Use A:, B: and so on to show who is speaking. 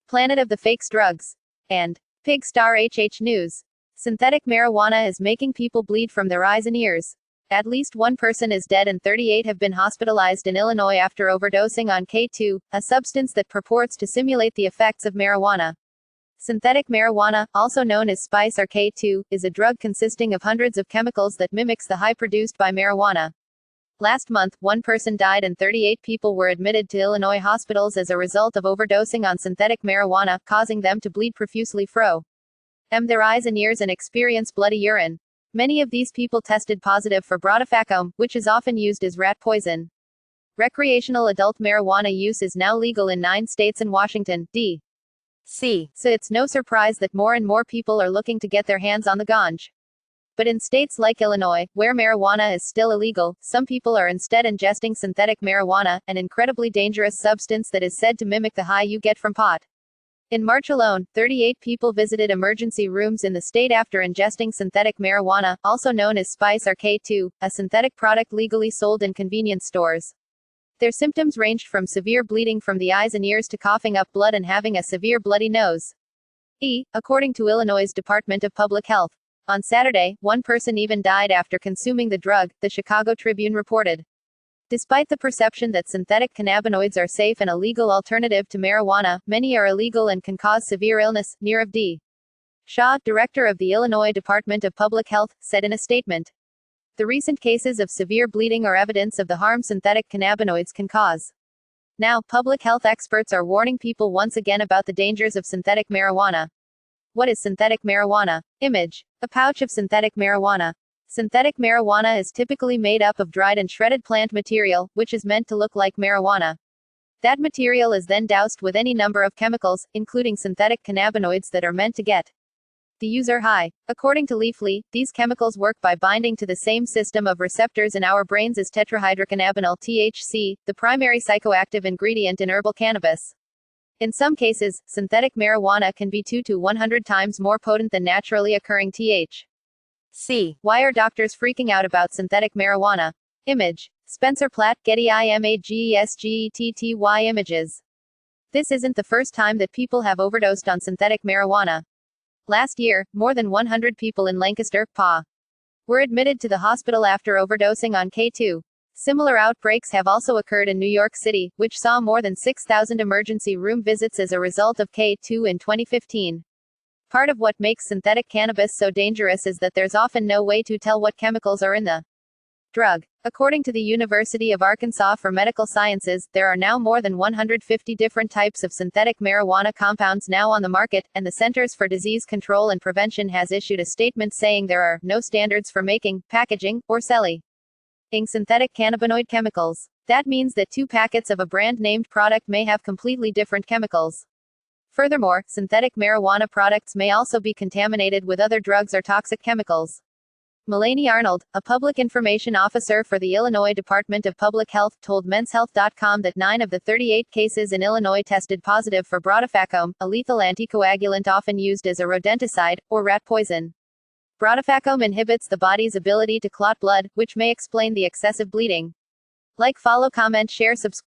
A: Planet of the Fakes Drugs, and Pig Star HH News. Synthetic marijuana is making people bleed from their eyes and ears. At least one person is dead and 38 have been hospitalized in Illinois after overdosing on K2, a substance that purports to simulate the effects of marijuana. Synthetic marijuana, also known as spice or K2, is a drug consisting of hundreds of chemicals that mimics the high produced by marijuana. Last month, one person died and 38 people were admitted to Illinois hospitals as a result of overdosing on synthetic marijuana, causing them to bleed profusely from their eyes and ears and experience bloody urine. Many of these people tested positive for brodifacoum, which is often used as rat poison. Recreational adult marijuana use is now legal in 9 states and Washington, D.C., so it's no surprise that more and more people are looking to get their hands on the ganj. But in states like Illinois, where marijuana is still illegal, some people are instead ingesting synthetic marijuana, an incredibly dangerous substance that is said to mimic the high you get from pot. In March alone, 38 people visited emergency rooms in the state after ingesting synthetic marijuana, also known as spice or K2, a synthetic product legally sold in convenience stores. Their symptoms ranged from severe bleeding from the eyes and ears to coughing up blood and having a severe bloody nose. According to Illinois' Department of Public Health. On Saturday, one person even died after consuming the drug, the Chicago Tribune reported. Despite the perception that synthetic cannabinoids are safe and a legal alternative to marijuana, many are illegal and can cause severe illness, Nirav D. Shah, director of the Illinois Department of Public Health, said in a statement. The recent cases of severe bleeding are evidence of the harm synthetic cannabinoids can cause. Now, public health experts are warning people once again about the dangers of synthetic marijuana. What is synthetic marijuana? Image. A pouch of synthetic marijuana. Synthetic marijuana is typically made up of dried and shredded plant material, which is meant to look like marijuana. That material is then doused with any number of chemicals, including synthetic cannabinoids that are meant to get the user high. According to Leafly, these chemicals work by binding to the same system of receptors in our brains as tetrahydrocannabinol THC, the primary psychoactive ingredient in herbal cannabis. In some cases, synthetic marijuana can be 2 to 100 times more potent than naturally occurring THC. Why are doctors freaking out about synthetic marijuana? Image. Spencer Platt, Getty Imagesgetty Images. This isn't the first time that people have overdosed on synthetic marijuana. Last year, more than 100 people in Lancaster, PA, were admitted to the hospital after overdosing on K2. Similar outbreaks have also occurred in New York City, which saw more than 6,000 emergency room visits as a result of K2 in 2015. Part of what makes synthetic cannabis so dangerous is that there's often no way to tell what chemicals are in the drug. According to the University of Arkansas for Medical Sciences, there are now more than 150 different types of synthetic marijuana compounds now on the market, and the Centers for Disease Control and Prevention has issued a statement saying there are no standards for making, packaging, or selling synthetic cannabinoid chemicals. That means that 2 packets of a brand-named product may have completely different chemicals. Furthermore, synthetic marijuana products may also be contaminated with other drugs or toxic chemicals. Mulaney Arnold, a public information officer for the Illinois Department of Public Health, told menshealth.com that 9 of the 38 cases in Illinois tested positive for brodifacoum, a lethal anticoagulant often used as a rodenticide, or rat poison. Brodifacoum inhibits the body's ability to clot blood, which may explain the excessive bleeding. Like, follow, comment, share, subscribe.